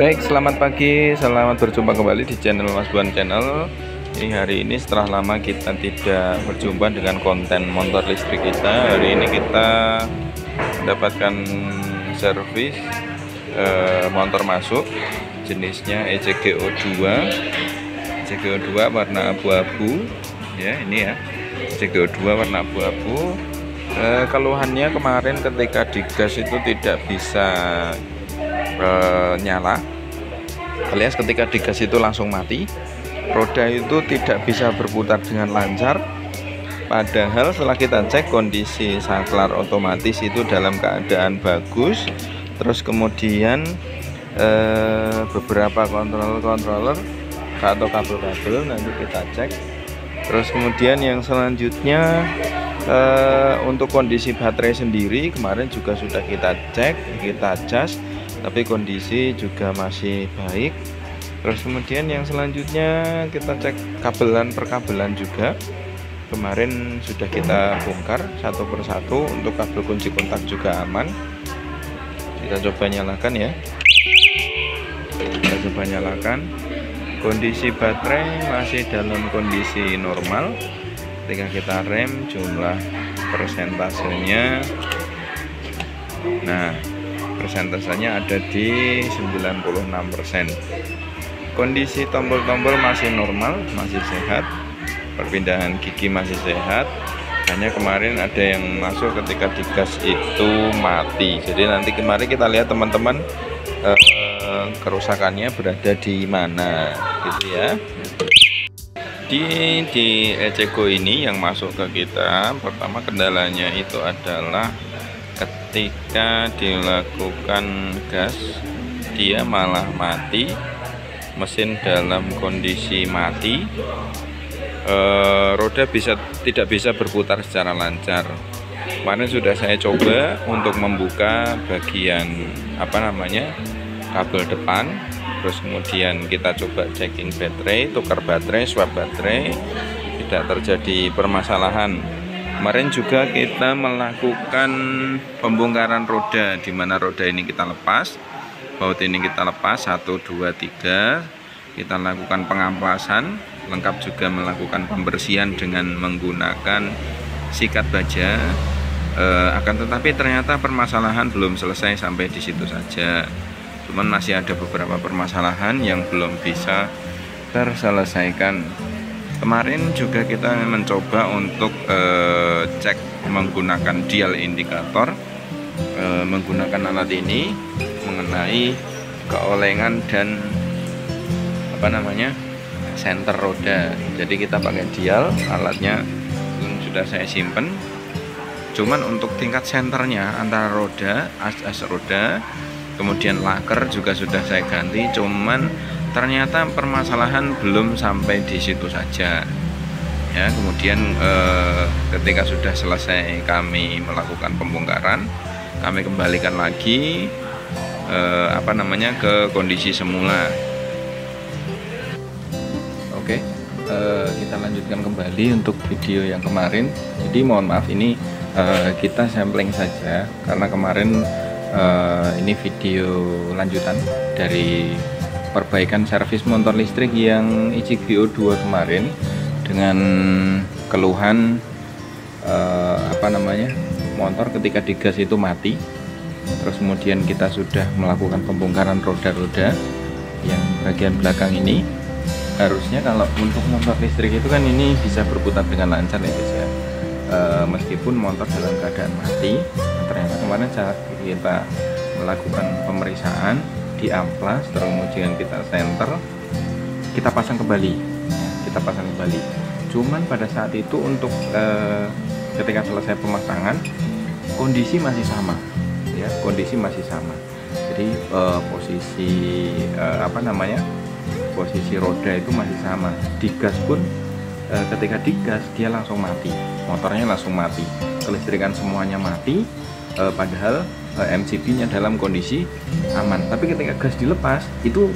Baik, selamat pagi, selamat berjumpa kembali di channel Mas Buan Channel. Ini hari ini setelah lama kita tidak berjumpa dengan konten motor listrik kita. Hari ini kita mendapatkan servis motor masuk, jenisnya ECGO2 warna abu-abu ya. Ini ya, ECGO2 warna abu-abu. Keluhannya kemarin ketika digas itu tidak bisa nyala, alias ketika digas itu langsung mati. Roda itu tidak bisa berputar dengan lancar, padahal setelah kita cek kondisi saklar otomatis itu dalam keadaan bagus. Terus kemudian beberapa controller atau kabel-kabel nanti kita cek. Terus kemudian yang selanjutnya untuk kondisi baterai sendiri kemarin juga sudah kita cek, kita cas, tapi kondisi juga masih baik. Terus kemudian yang selanjutnya kita cek kabelan per kabelan juga, kemarin sudah kita bongkar satu persatu. Untuk kabel kunci kontak juga aman. Kita coba nyalakan ya, kita coba nyalakan. Kondisi baterai masih dalam kondisi normal. Ketika kita rem, jumlah persentasenya, nah persentasenya ada di 96%. Kondisi tombol-tombol masih normal, masih sehat. Perpindahan gigi masih sehat. Hanya kemarin ada yang masuk ketika digas itu mati. Jadi nanti kemarin kita lihat teman-teman kerusakannya berada di mana gitu ya. Di ECGO ini yang masuk ke kita, pertama kendalanya itu adalah ketika dilakukan gas dia malah mati, mesin dalam kondisi mati, roda tidak bisa berputar secara lancar. Kemarin sudah saya coba untuk membuka bagian kabel depan. Terus kemudian kita coba checking baterai, tukar baterai, swap baterai, tidak terjadi permasalahan. Kemarin juga kita melakukan pembongkaran roda, di mana roda ini kita lepas, baut ini kita lepas 1, 2, 3. Kita lakukan pengampasan, lengkap juga melakukan pembersihan dengan menggunakan sikat baja. Akan tetapi ternyata permasalahan belum selesai sampai di situ saja. Cuman masih ada beberapa permasalahan yang belum bisa terselesaikan. Kemarin juga kita mencoba untuk cek menggunakan dial indikator, menggunakan alat ini mengenai keolengan dan senter roda. Jadi kita pakai dial, alatnya sudah saya simpen. Cuman untuk tingkat senternya antara roda, as roda, kemudian laker juga sudah saya ganti, cuman ternyata permasalahan belum sampai di situ saja ya. Kemudian ketika sudah selesai kami melakukan pembongkaran, kami kembalikan lagi ke kondisi semula. Oke, kita lanjutkan kembali untuk video yang kemarin. Jadi mohon maaf, ini kita sampling saja karena kemarin ini video lanjutan dari perbaikan servis motor listrik yang ECGO2 kemarin dengan keluhan motor ketika digas itu mati. Terus kemudian kita sudah melakukan pembongkaran roda-roda yang bagian belakang ini. Harusnya kalau untuk motor listrik itu kan ini bisa berputar dengan lancar ya guys ya. Meskipun motor dalam keadaan mati, ternyata kemarin saat kita melakukan pemeriksaan di amplas, terus kemudian kita senter, kita pasang kembali. Cuman pada saat itu untuk ketika selesai pemasangan, kondisi masih sama ya, jadi posisi roda itu masih sama. Digas pun ketika digas dia langsung mati, motornya langsung mati, kelistrikan semuanya mati, padahal MCB nya dalam kondisi aman. Tapi ketika gas dilepas itu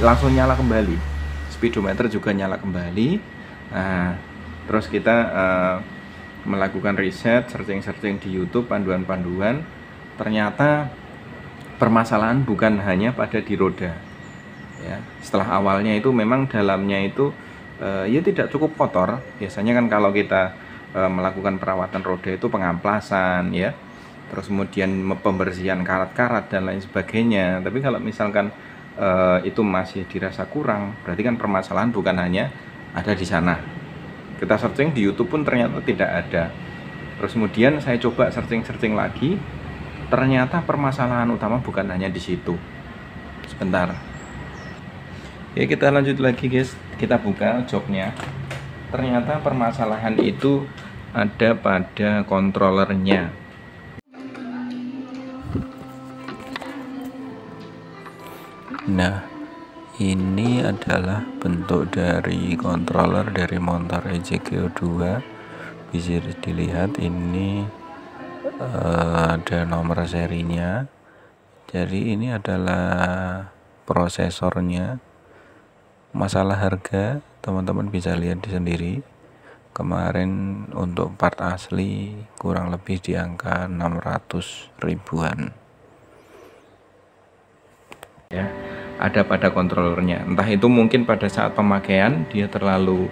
langsung nyala kembali, speedometer juga nyala kembali. Nah, terus kita melakukan riset, searching di YouTube, panduan-panduan, ternyata permasalahan bukan hanya pada di roda ya. Setelah awalnya itu memang dalamnya itu ya tidak cukup kotor. Biasanya kan kalau kita melakukan perawatan roda itu pengamplasan ya, terus kemudian pembersihan karat-karat dan lain sebagainya. Tapi kalau misalkan itu masih dirasa kurang, berarti kan permasalahan bukan hanya ada di sana. Kita searching di YouTube pun ternyata tidak ada. Terus kemudian saya coba searching lagi, ternyata permasalahan utama bukan hanya di situ. Sebentar. Ya, kita lanjut lagi guys. Kita buka joknya. Ternyata permasalahan itu ada pada controllernya. Nah, ini adalah bentuk dari controller dari motor EJGO2. Bisa dilihat ini ada nomor serinya. Jadi ini adalah prosesornya. Masalah harga teman-teman bisa lihat sendiri. Kemarin untuk part asli kurang lebih di angka 600 ribuan ya, ada pada kontrolernya. Entah itu mungkin pada saat pemakaian dia terlalu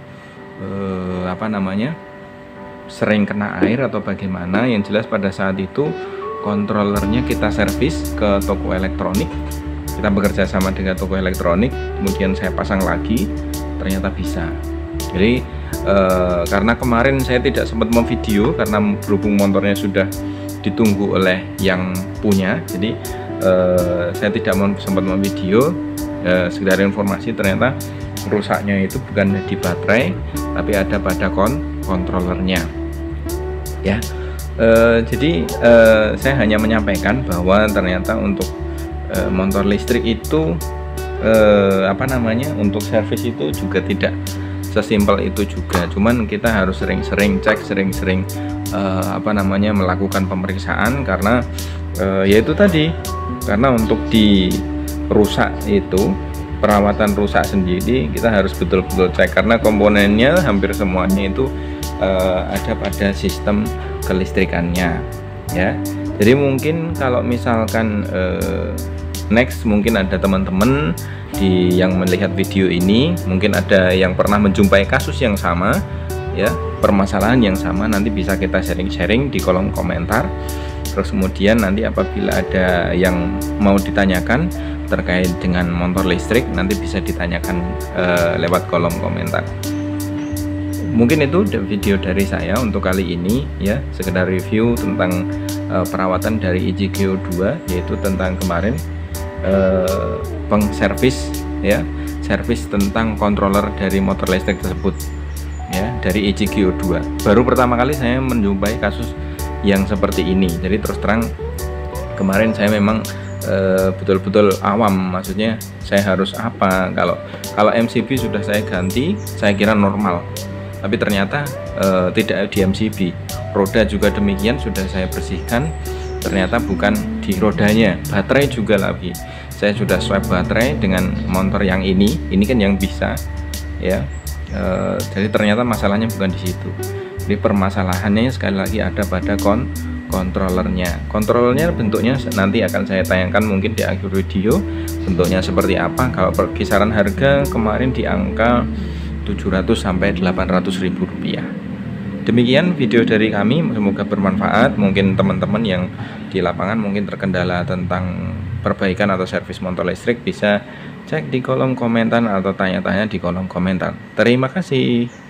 sering kena air atau bagaimana. Yang jelas pada saat itu kontrolernya kita servis ke toko elektronik, kita bekerja sama dengan toko elektronik, kemudian saya pasang lagi, ternyata bisa. Jadi karena kemarin saya tidak sempat memvideo karena berhubung motornya sudah ditunggu oleh yang punya, jadi saya tidak sempat memvideo. Sekedar informasi, ternyata rusaknya itu bukan di baterai tapi ada pada kontrolernya ya. Jadi saya hanya menyampaikan bahwa ternyata untuk motor listrik itu untuk servis itu juga tidak sesimpel itu juga. Cuman kita harus sering-sering cek, sering-sering melakukan pemeriksaan karena yaitu tadi, karena untuk di rusak itu, perawatan rusak sendiri kita harus betul-betul cek karena komponennya hampir semuanya itu ada pada sistem kelistrikannya ya. Jadi mungkin kalau misalkan next mungkin ada teman-teman yang melihat video ini, mungkin ada yang pernah menjumpai kasus yang sama ya, permasalahan yang sama, nanti bisa kita sharing-sharing di kolom komentar. Terus kemudian nanti apabila ada yang mau ditanyakan terkait dengan motor listrik, nanti bisa ditanyakan lewat kolom komentar. Mungkin itu video dari saya untuk kali ini ya, sekedar review tentang perawatan dari EJGO2, yaitu tentang kemarin pengservis ya, servis tentang controller dari motor listrik tersebut ya, dari EJGO2. Baru pertama kali saya menjumpai kasus yang seperti ini. Jadi terus terang kemarin saya memang betul-betul awam, maksudnya saya harus apa, kalau MCB sudah saya ganti, saya kira normal, tapi ternyata tidak di MCB. Roda juga demikian, sudah saya bersihkan, ternyata bukan di rodanya. Baterai juga lagi, saya sudah swap baterai dengan motor yang ini kan yang bisa ya. Jadi ternyata masalahnya bukan di situ. Jadi permasalahannya sekali lagi ada pada kontrolernya. Kontrolernya bentuknya nanti akan saya tayangkan mungkin di akhir video, bentuknya seperti apa. Kalau kisaran harga kemarin di angka 700 sampai 800 ribu rupiah. Demikian video dari kami, semoga bermanfaat. Mungkin teman-teman yang di lapangan mungkin terkendala tentang perbaikan atau servis motor listrik, bisa cek di kolom komentar atau tanya-tanya di kolom komentar. Terima kasih.